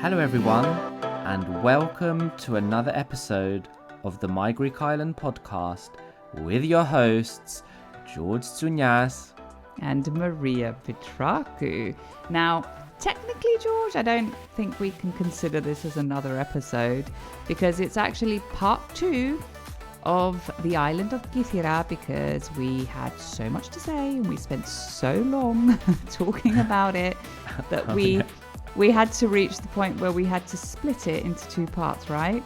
Hello everyone, and welcome to another episode of the My Greek Island podcast with your hosts, George Tsounyas and Maria Petrakou. Now, technically, George, I don't think we can consider this as another episode because it's actually part 2 of the island of Kythera, because we had so much to say and we spent so long talking about it that we had to reach the point where we had to split it into 2 parts, right?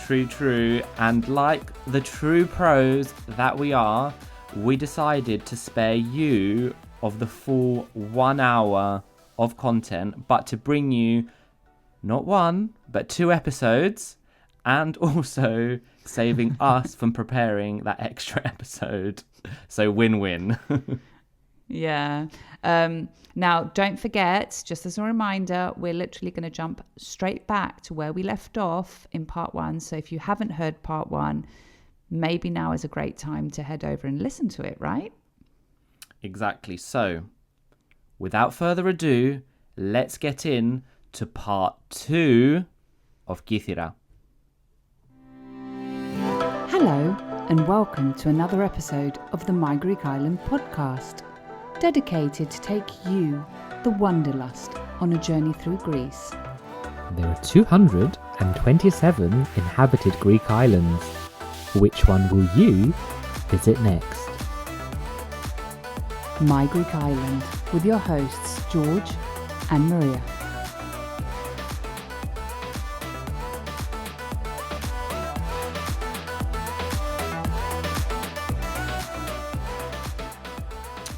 True. And like the true pros that we are, we decided to spare you of the full 1 hour of content, but to bring you not 1, but 2 episodes, and also saving us from preparing that extra episode. So win-win. Yeah. Now, don't forget, just as a reminder, we're literally going to jump straight back to where we left off in part 1. So if you haven't heard part 1, maybe now is a great time to head over and listen to it, right? Exactly. So, without further ado, let's get in to part 2 of Kythera. Hello, and welcome to another episode of the My Greek Island podcast, dedicated to take you, the wanderlust, on a journey through Greece. There are 227 inhabited Greek islands. Which one will you visit next? My Greek Island, with your hosts George and Maria.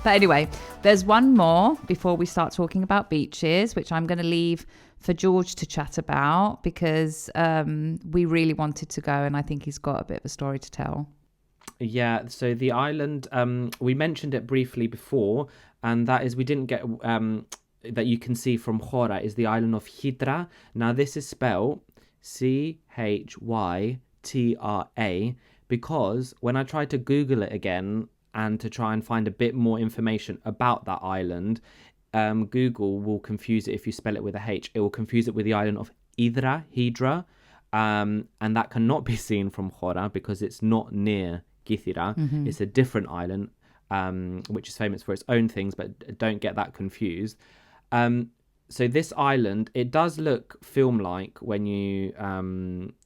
But anyway, there's one more before we start talking about beaches, which I'm going to leave for George to chat about because we really wanted to go and I think he's got a bit of a story to tell. Yeah, so the island, we mentioned it briefly before, and that is we didn't get, that you can see from Chora, is the island of Kythera. Now this is spelled Chytra, because when I tried to Google it again, and to try and find a bit more information about that island, Google will confuse it if you spell it with a H. It will confuse it with the island of Hydra, and that cannot be seen from Chora because it's not near Kythera. Mm-hmm. It's a different island, which is famous for its own things, but don't get that confused. So this island, it does look film-like when you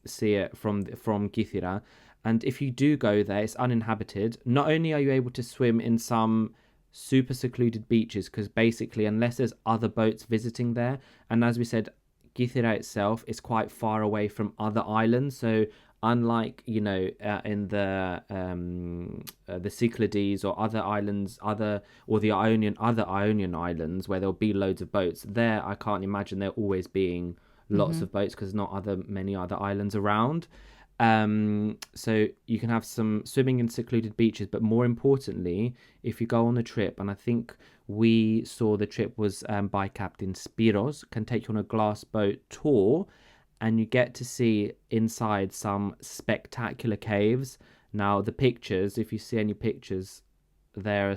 see it from Kythera. And if you do go there, it's uninhabited. Not only are you able to swim in some super secluded beaches, because basically, unless there's other boats visiting there, and as we said, Kythera itself is quite far away from other islands. So unlike, in the Cyclades or other islands, other Ionian islands where there'll be loads of boats, there I can't imagine there always being lots of boats because not many other islands around. So you can have some swimming in secluded beaches, but more importantly, if you go on a trip, and I think we saw the trip was by Captain Spiros, can take you on a glass boat tour, and you get to see inside some spectacular caves. Now the pictures, if you see any pictures, they're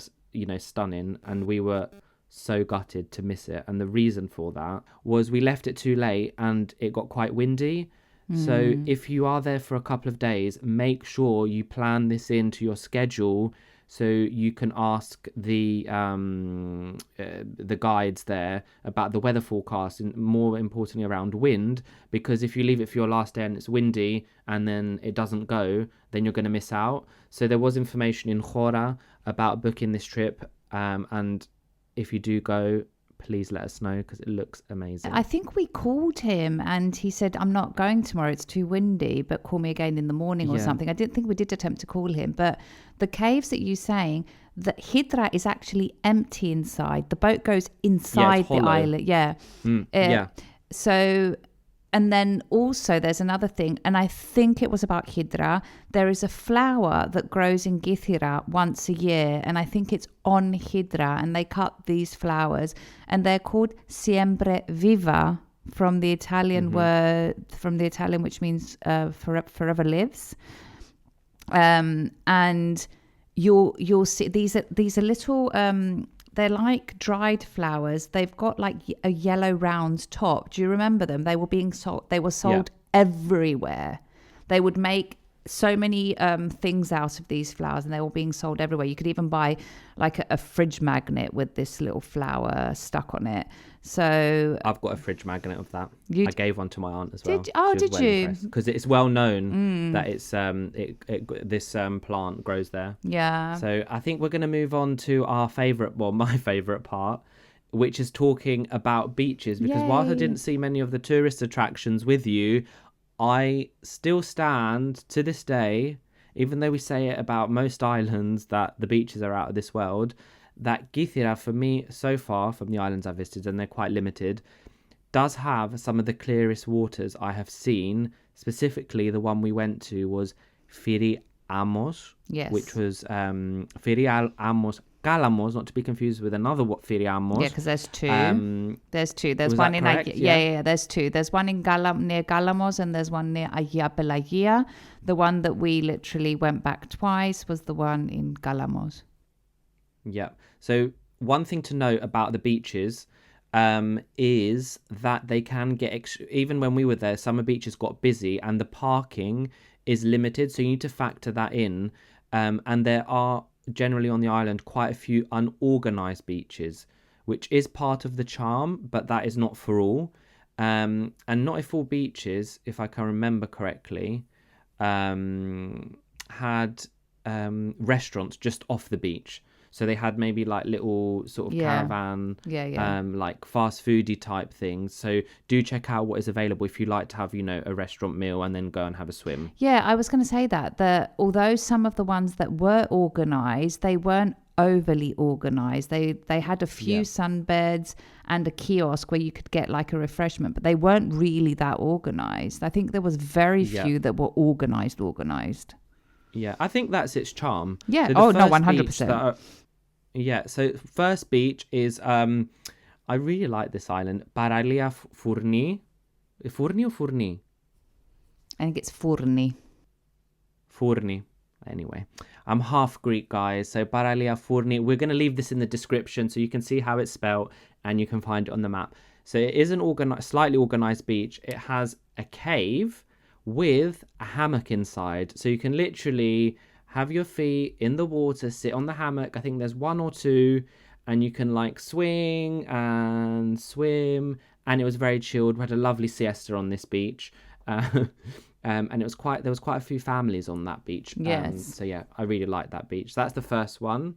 stunning, and we were so gutted to miss it. And the reason for that was we left it too late and it got quite windy. So if you are there for a couple of days, make sure you plan this into your schedule so you can ask the guides there about the weather forecast, and more importantly around wind, because if you leave it for your last day and it's windy and then it doesn't go, then you're going to miss out. So there was information in Chora about booking this trip, and if you do go, please let us know because it looks amazing. I think we called him and he said, I'm not going tomorrow, it's too windy, but call me again in the morning or something. I didn't think we did attempt to call him, but the caves that you're saying, that Hydra is actually empty inside. The boat goes inside the island. Yeah. So, and then also there's another thing, and I think it was about Hydra. There is a flower that grows in Kythera once a year, and I think it's on Hydra, and they cut these flowers, and they're called Siempre Viva, from the Italian word, which means forever lives. And you'll see these are little They're like dried flowers. They've got like a yellow round top. Do you remember them? They were being sold. They were sold everywhere. They would make so many things out of these flowers, and they were being sold everywhere. You could even buy like a fridge magnet with this little flower stuck on it. So I've got a fridge magnet of that. I gave one to my aunt as well. Did you? Because it's well known that it's this plant grows there. Yeah. So I think we're going to move on to our favorite, well, my favorite part, which is talking about beaches. Because whilst I didn't see many of the tourist attractions with you, I still stand to this day, even though we say it about most islands that the beaches are out of this world, that Kythera, for me, so far from the islands I've visited, and they're quite limited, does have some of the clearest waters I have seen. Specifically, the one we went to was Firi Amos, which was Firi Amos Kalamos, not to be confused with another Firi Amos. Yeah, because there's two. There's one in there's two. There's one in near Kalamos, and there's one near Agia Pelagia. The one that we literally went back twice was the one in Kalamos. Yeah. So one thing to note about the beaches is that they can get even when we were there, summer beaches got busy and the parking is limited, so you need to factor that in. And there are generally on the island quite a few unorganized beaches, which is part of the charm, but that is not for all. And not if all beaches, if I can remember correctly, had restaurants just off the beach. So they had maybe like little sort of caravan, like fast foody type things. So do check out what is available if you like to have, a restaurant meal and then go and have a swim. Yeah, I was going to say that although some of the ones that were organized, they weren't overly organized. They had a few sunbeds and a kiosk where you could get like a refreshment, but they weren't really that organized. I think there was very few that were organized. Yeah, I think that's its charm. Yeah. So 100%. So first beach is I really like this island, Paralia Furni. Furni or Furni? I think it's Furni. Furni. Anyway, I'm half Greek, guys. So Paralia Furni. We're going to leave this in the description so you can see how it's spelled and you can find it on the map. So it is an slightly organized beach. It has a cave with a hammock inside. So you can literally have your feet in the water, sit on the hammock. I think there's one or two, and you can like swing and swim. And it was very chilled. We had a lovely siesta on this beach. And there was quite a few families on that beach. Yes. So yeah, I really like that beach. So that's the first one.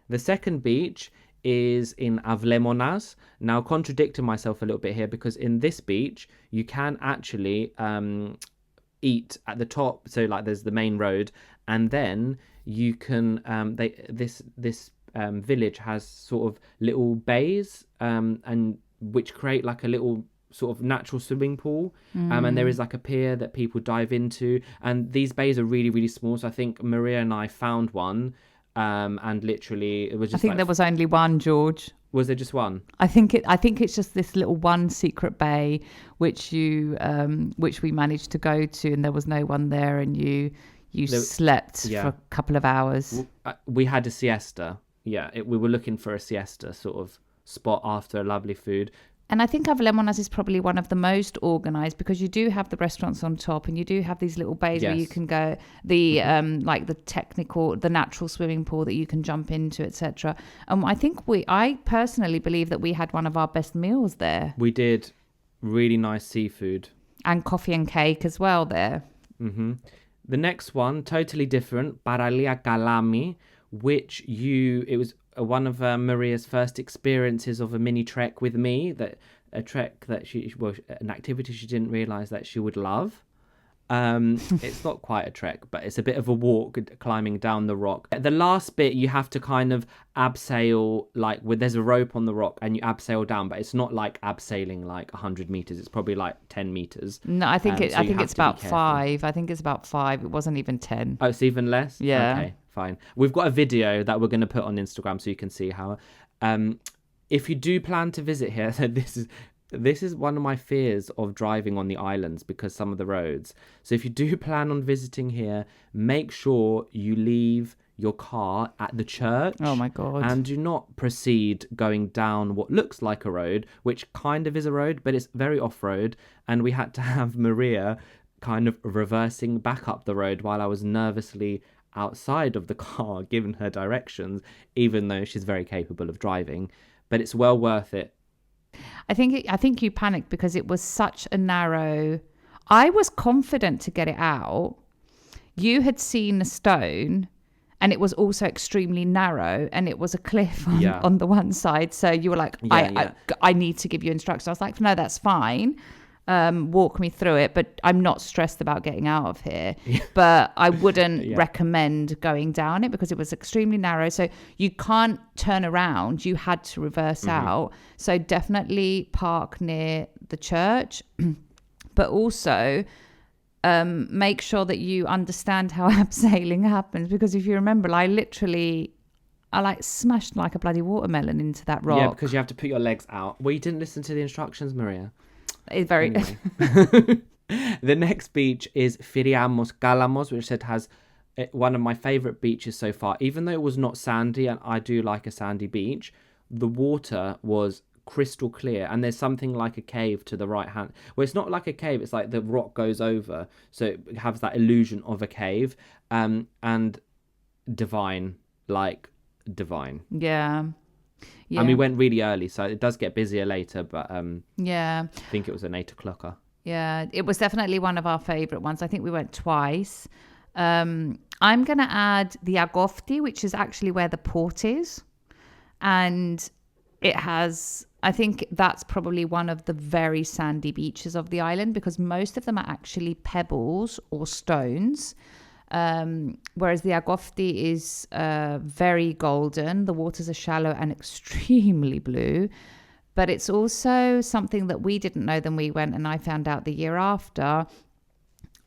The second beach is in Avlemonas. Now, contradicting myself a little bit here, because in this beach, you can actually eat at the top. So like there's the main road, and then you can this village has sort of little bays and which create like a little sort of natural swimming pool, and there is like a pier that people dive into, and these bays are really, really small. So I think Maria and I found one, and literally it was just, I think there was only one, George. Was there just one? I think it's just this little one secret bay which we managed to go to, and there was no one there, and you slept for a couple of hours. We had a siesta. Yeah, we were looking for a siesta sort of spot after a lovely food. And I think Avlemonas is probably one of the most organized, because you do have the restaurants on top, and you do have these little bays where you can go, like the natural swimming pool that you can jump into, etc. I think I personally believe that we had one of our best meals there. We did. Really nice seafood. And coffee and cake as well there. Mm-hmm. The next one, totally different, Paralia Kalami, which it was one of Maria's first experiences of a mini trek with me, an activity she didn't realize that she would love. It's not quite a trek, but it's a bit of a walk climbing down the rock. The last bit you have to kind of abseil, like there's a rope on the rock and you abseil down, but it's not like abseiling like 100 meters. It's probably like 10 meters. No, I think it's about 5. I think it's about 5. It wasn't even 10. Oh, it's even less? Yeah. Okay, fine. We've got a video that we're going to put on Instagram so you can see how. If you do plan to visit here, so this is one of my fears of driving on the islands, because some of the roads. So if you do plan on visiting here, make sure you leave your car at the church. Oh my God. And do not proceed going down what looks like a road, which kind of is a road, but it's very off-road. And we had to have Maria kind of reversing back up the road while I was nervously outside of the car giving her directions, even though she's very capable of driving. But it's well worth it. I think you panicked because it was such a narrow. I was confident to get it out. You had seen a stone, and it was also extremely narrow, and it was a cliff on the one side. So you were like, I need to give you instructions. I was like, no, that's fine. Walk me through it, but I'm not stressed about getting out of here. But I wouldn't recommend going down it because it was extremely narrow. So you can't turn around. You had to reverse out. So definitely park near the church, but also make sure that you understand how abseiling happens. Because if you remember, I like smashed like a bloody watermelon into that rock. Yeah, because you have to put your legs out. Well, you didn't listen to the instructions, Maria. It's very. Anyway. The next beach is Firiamos Galamos, which has one of my favorite beaches so far. Even though it was not sandy, and I do like a sandy beach, the water was crystal clear, and there's something like a cave to the right hand. Well, it's not like a cave, it's like the rock goes over, so it has that illusion of a cave, and divine. Yeah. And we went really early, so it does get busier later, but I think it was an 8 o'clocker. Yeah, it was definitely one of our favorite ones. I think we went twice. I'm going to add the Agofti, which is actually where the port is. And it has, I think that's probably one of the very sandy beaches of the island because most of them are actually pebbles or stones. Whereas the Agofti is very golden. The waters are shallow and extremely blue. But it's also something that we didn't know then we went, and I found out the year after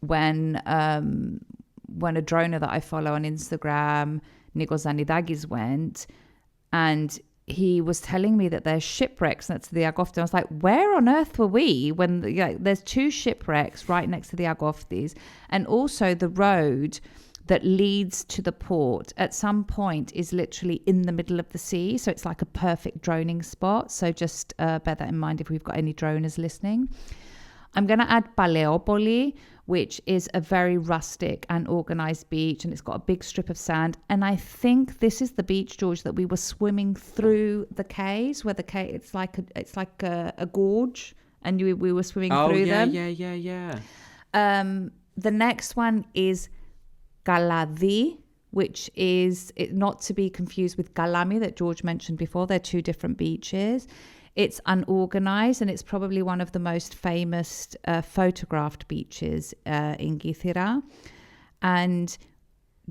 when a droner that I follow on Instagram, Nikos Zanidakis, went, and he was telling me that there's shipwrecks next to the Agofti. I was like, where on earth were we when there's 2 shipwrecks right next to the Agoftis, and also the road that leads to the port at some point is literally in the middle of the sea, so it's like a perfect droning spot. So just bear that in mind if we've got any droners listening. I'm going to add Paleopoli, which is a very rustic and organized beach, and it's got a big strip of sand. And I think this is the beach, George, that we were swimming through the caves, where the cave it's like a gorge, and we were swimming through them. Yeah. The next one is Galadi, which is not to be confused with Galami that George mentioned before. They're 2 different beaches. It's unorganized, and it's probably one of the most famous photographed beaches in Kythera. And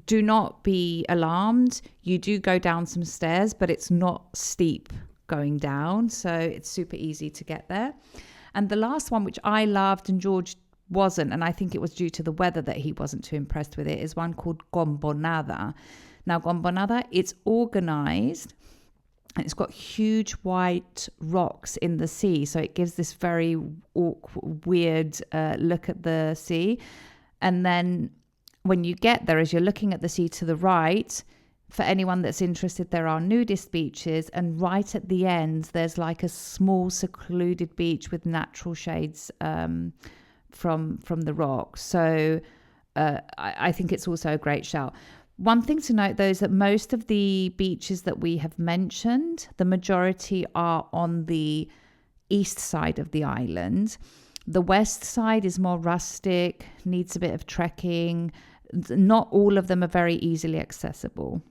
do not be alarmed. You do go down some stairs, but it's not steep going down, so it's super easy to get there. And the last one, which I loved and George wasn't, and I think it was due to the weather that he wasn't too impressed with it, is one called Gombonada. Now, Gombonada, it's organized, and it's got huge white rocks in the sea, so it gives this very weird look at the sea. And then when you get there, as you're looking at the sea to the right, for anyone that's interested, there are nudist beaches, and right at the end there's like a small secluded beach with natural shades from the rocks. So I think it's also a great shout. One thing to note, though, is that most of the beaches that we have mentioned, the majority are on the east side of the island. The west side is more rustic, needs a bit of trekking. Not all of them are very easily accessible.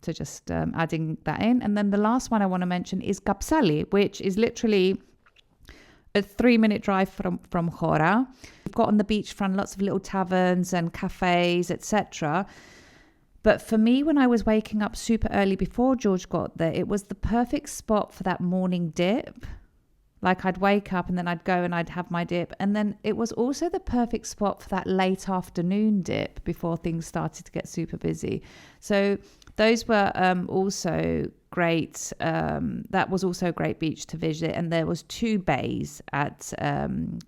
So just adding that in. And then the last one I want to mention is Kapsali, which is literally a 3-minute drive from Chora. We've got on the beachfront lots of little taverns and cafes, etc. But for me, when I was waking up super early before George got there, it was the perfect spot for that morning dip. Like I'd wake up and then I'd go and I'd have my dip. And then it was also the perfect spot for that late afternoon dip before things started to get super busy. So those were also great. That was also a great beach to visit. And there was 2 bays at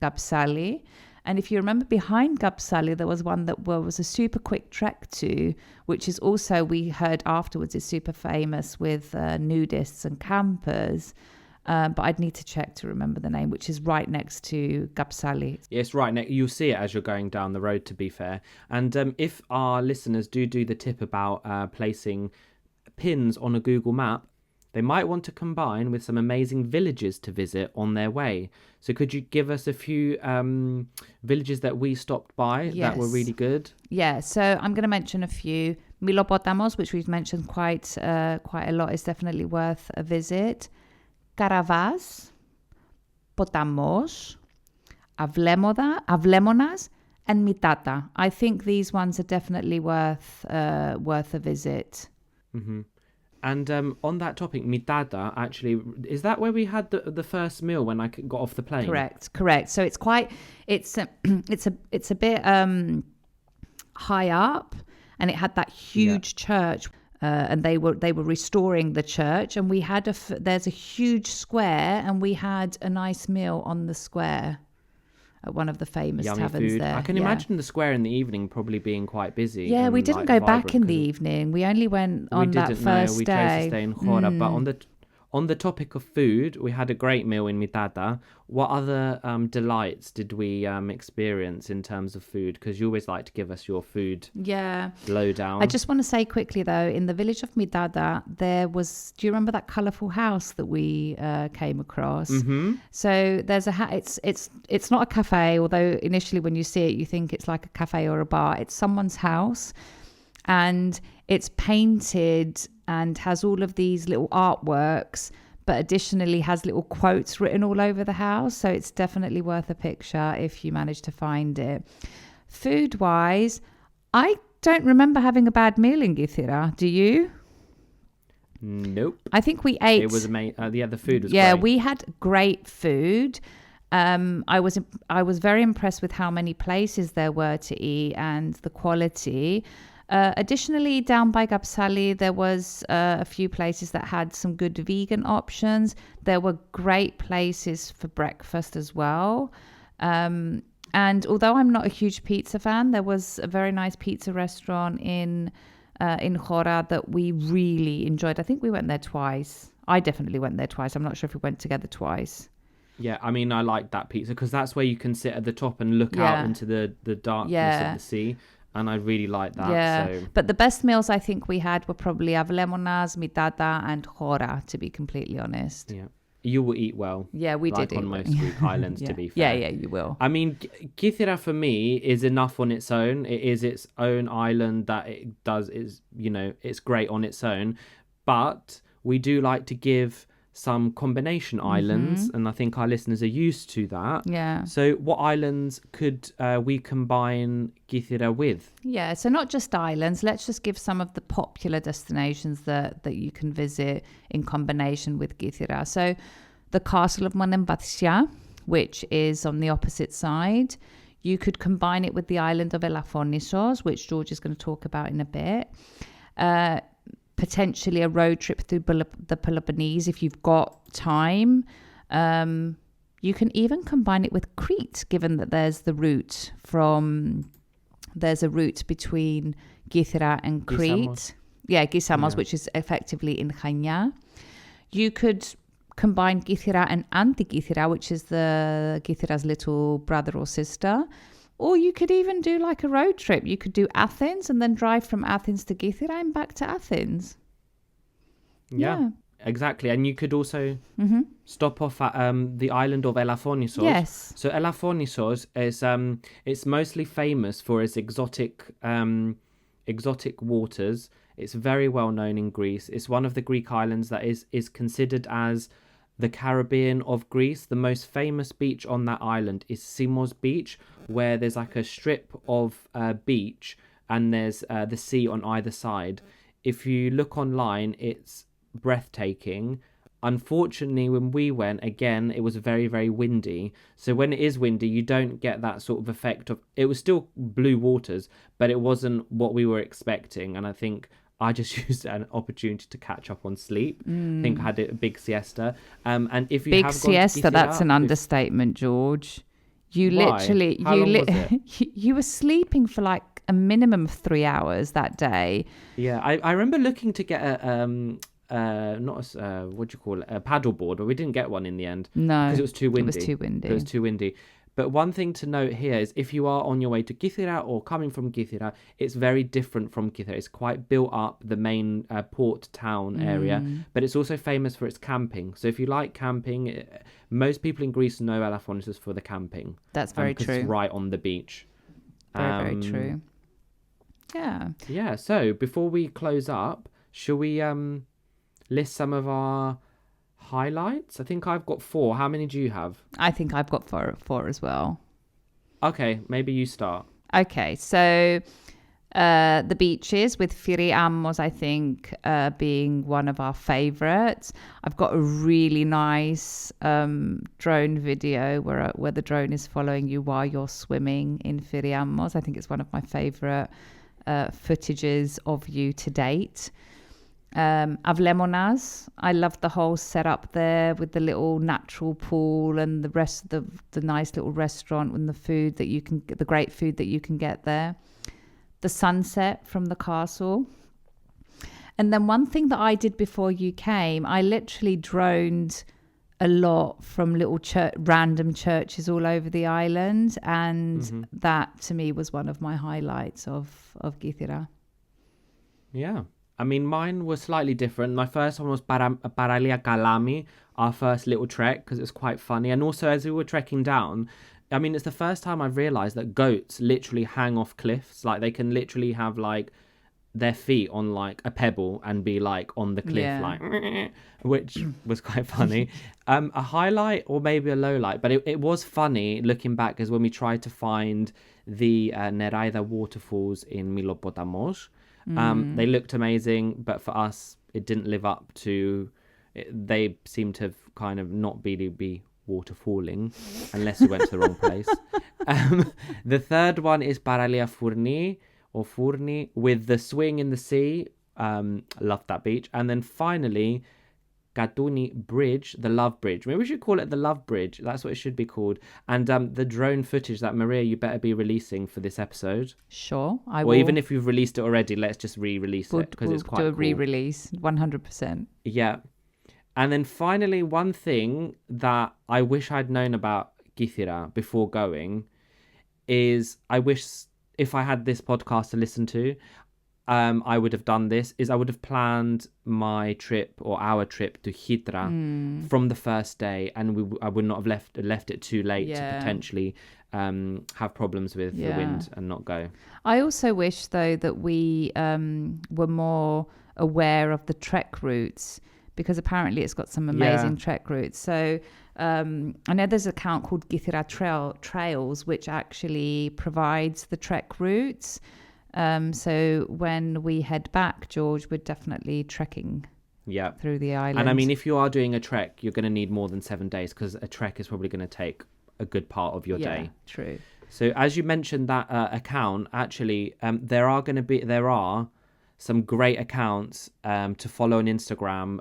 Kapsali. And if you remember, behind Gapsali, there was one that was a super quick trek to, which is also, we heard afterwards, is super famous with nudists and campers. But I'd need to check to remember the name, which is right next to Gapsali. Yes, right next. You'll see it as you're going down the road, to be fair. And if our listeners do the tip about placing pins on a Google map, they might want to combine with some amazing villages to visit on their way. So could you give us a few villages that we stopped by that were really good? Yeah, so I'm going to mention a few. Milopotamos, which we've mentioned quite a lot, is definitely worth a visit. Karavas, Potamos, Avlemonas, and Mitata. I think these ones are definitely worth a visit. Mm-hmm. And on that topic, Mitata, actually, is that where we had the first meal when I got off the plane? Correct. So it's a bit high up, and it had that huge church. And they were restoring the church, and we had there's a huge square, and we had a nice meal on the square at one of the famous taverns food. there. I can imagine the square in the evening probably being quite busy. Yeah, we didn't go back in the evening. We only went on that first day. We chose to stay in Chora, but on the topic of food, we had a great meal in Mitata. What other delights did we experience in terms of food? Because you always like to give us your food lowdown. I just want to say quickly, though, in the village of Mitata, there was... Do you remember that colourful house that we came across? Mm-hmm. So there's it's not a cafe, although initially when you see it, you think it's like a cafe or a bar. It's someone's house, and it's painted and has all of these little artworks, but additionally has little quotes written all over the house. So it's definitely worth a picture if you manage to find it. Food-wise, I don't remember having a bad meal in Kythera. Do you? Nope. I think we ate... It was amazing. The food was great. Yeah, we had great food. I was very impressed with how many places there were to eat and the quality. Additionally, down by Gapsali, there was a few places that had some good vegan options. There were great places for breakfast as well. And although I'm not a huge pizza fan, there was a very nice pizza restaurant in Chora that we really enjoyed. I think we went there twice. I definitely went there twice. I'm not sure if we went together twice. Yeah, I mean, I like that pizza because that's where you can sit at the top and look out into the darkness of the sea. And I really like that. Yeah, so. But the best meals I think we had were probably Avlemonas, Mitata, and Chora, to be completely honest. Yeah, you will eat well. Yeah, we did on most Greek islands, to be fair. Yeah, you will. I mean, Kythera for me is enough on its own. It is its own island that it's great on its own. But we do like to give some combination islands, and I think our listeners are used to that. Yeah. So what islands could we combine Kythera with? Yeah, so not just islands. Let's just give some of the popular destinations that you can visit in combination with Kythera. So the castle of Monembathsia, which is on the opposite side. You could combine it with the island of Elafonisos, which George is going to talk about in a bit. Potentially a road trip through the Peloponnese if you've got time. You can even combine it with Crete, given that there's a route between Kythera and Crete. Gisamos, which is effectively in Chania. You could combine Kythera and Anti-Kythera, which is the Kythera's little brother or sister. Or you could even do like a road trip. You could do Athens and then drive from Athens to Kythera and back to Athens. Yeah, exactly. And you could also stop off at the island of Elafonisos. Yes. So Elafonisos is it's mostly famous for its exotic waters. It's very well known in Greece. It's one of the Greek islands that is considered as the Caribbean of Greece. The most famous beach on that island is Simos Beach, where there's like a strip of beach and there's the sea on either side. If you look online, it's breathtaking. Unfortunately, when we went, again, it was very, very windy. So when it is windy, you don't get that sort of effect of... It was still blue waters, but it wasn't what we were expecting. And I think I just used an opportunity to catch up on sleep. I think I had a big siesta. And if you big have siesta, gone to Kythera, that's an understatement, George. You Why? literally, How long was it? you were sleeping for like a minimum of 3 hours that day. Yeah, I remember looking to get a not a what do you call it, a paddle board, but we didn't get one in the end No, because it was too windy. It was too windy. It was too windy. But one thing to note here is if you are on your way to Kythera or coming from Kythera, it's very different from Kythera. It's quite built up, the main port town area, but it's also famous for its camping. So if you like camping, most people in Greece know Elafonissos for the camping. That's very 'cause true. It's right on the beach. Very true. Yeah. Yeah, so before we close up, shall we list some of our highlights? I think I've got 4. How many do you have? I think I've got four as well. Okay, maybe you start. Okay, so the beaches with Firiamos, I think, being one of our favorites. I've got a really nice drone video where the drone is following you while you're swimming in Firiamos. I think it's one of my favorite footages of you to date. Avlemonas, I love the whole setup there with the little natural pool and the rest of the nice little restaurant and the food that you can, the great food that you can get there. The sunset from the castle. And then one thing that I did before you came, I literally droned a lot from little random churches all over the island, and that to me was one of my highlights of Kythera. Yeah. I mean, mine was slightly different. My first one was Paralia Kalami, our first little trek, because it was quite funny. And also, as we were trekking down, I mean, it's the first time I've realized that goats literally hang off cliffs. Like, they can literally have, like, their feet on, like, a pebble and be, like, on the cliff, like, which was quite funny. A highlight or maybe a low light, but it was funny looking back, is when we tried to find the Neraida waterfalls in Milopotamos. They looked amazing, but for us, it didn't live up to. They seem to have kind of not really be waterfalling, unless you went to the wrong place. The third one is Paralia Furni or Furni with the swing in the sea. Loved that beach, and then finally, Katuni Bridge, the Love Bridge. Maybe we should call it the Love Bridge. That's what it should be called. And the drone footage that Maria, you better be releasing for this episode. Sure, I will. Or even if you've released it already, let's just re-release it because it's quite do a cool. re-release, 100%. Yeah. And then finally, one thing that I wish I'd known about Kythera before going is I wish if I had this podcast to listen to, I would have done this, is I would have planned my trip or our trip to Kythera from the first day, and I would not have left it too late to potentially have problems with the wind and not go. I also wish, though, that we were more aware of the trek routes, because apparently it's got some amazing trek routes. So I know there's an account called Kythera Trails, which actually provides the trek routes. So when we head back, George, we're definitely trekking through the island. And I mean, if you are doing a trek, you're going to need more than 7 days, because a trek is probably going to take a good part of your day. True. So as you mentioned that account, actually, there are some great accounts to follow on Instagram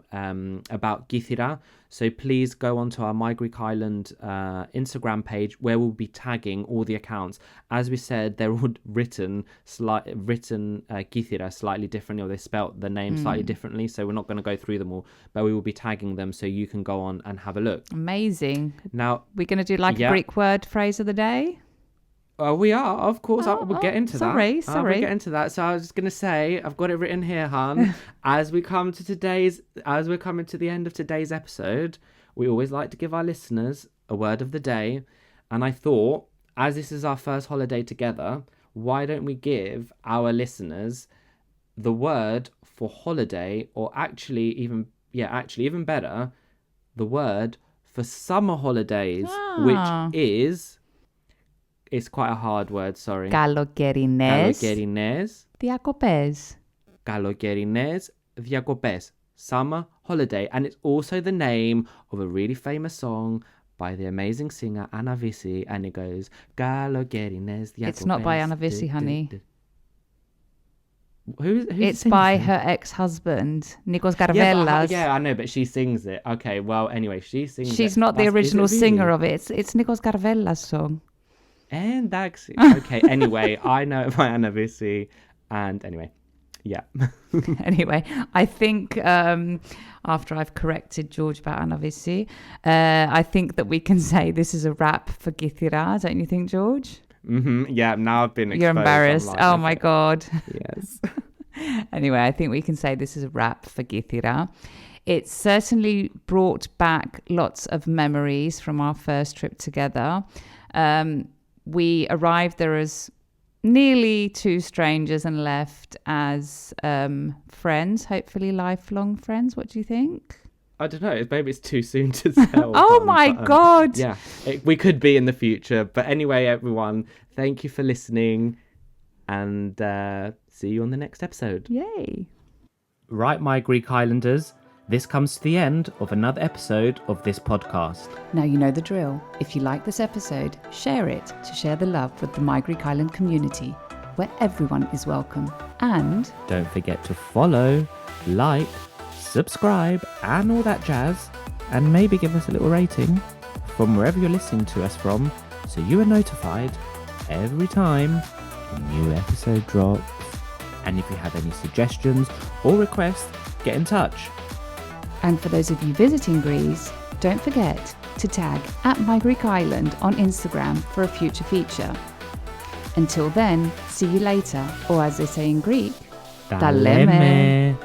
about Kythera. So please go onto our My Greek Island Instagram page, where we'll be tagging all the accounts. As we said, they're all written Kythera slightly differently, or they spelt the name slightly differently. So we're not going to go through them all, but we will be tagging them so you can go on and have a look. Amazing. Now, we're going to do like a Greek word phrase of the day. We are, of course. We'll get into that. Sorry. We'll get into that. So I was just going to say, I've got it written here, Han. As we're coming to the end of today's episode, we always like to give our listeners a word of the day. And I thought, as this is our first holiday together, why don't we give our listeners the word for holiday, or actually even better, the word for summer holidays, which is... It's quite a hard word, sorry. Καλοκαιρινές. Διακοπές. Καλοκαιρινές διακοπές. Summer holiday. And it's also the name of a really famous song by the amazing singer Anna Vissi. And it goes, Καλοκαιρινές διακοπές. It's not by Anna Vissi, honey. It's by her ex-husband, Nikos Garvelas. Yeah, I know, but she sings it. Okay, well, anyway, she sings it. She's not the original singer of it. It's Nikos Garvelas' song. Εντάξει. Okay, anyway, I know my anniversary and anyway, yeah. Anyway, I think after I've corrected George about anniversary, I think that we can say this is a wrap for Kythera, don't you think, George? Mm-hmm. Yeah, now I've been exposed. You're embarrassed. Online. Oh my God. Yes. Anyway, I think we can say this is a wrap for Kythera. It's certainly brought back lots of memories from our first trip together. We arrived there as nearly two strangers and left as friends, hopefully lifelong friends. What do you think? I don't know. Maybe it's too soon to tell. Oh my God. Yeah, we could be in the future. But anyway, everyone, thank you for listening and see you on the next episode. Yay. Right, my Greek Islanders, this comes to the end of another episode of this podcast. Now you know the drill. If you like this episode, share it to share the love with the My Greek Island community, where everyone is welcome. And don't forget to follow, like, subscribe, and all that jazz. And maybe give us a little rating from wherever you're listening to us from, so you are notified every time a new episode drops. And if you have any suggestions or requests, get in touch. And for those of you visiting Greece, don't forget to tag @MyGreekIsland on Instagram for a future feature. Until then, see you later, or as they say in Greek, Ta leme.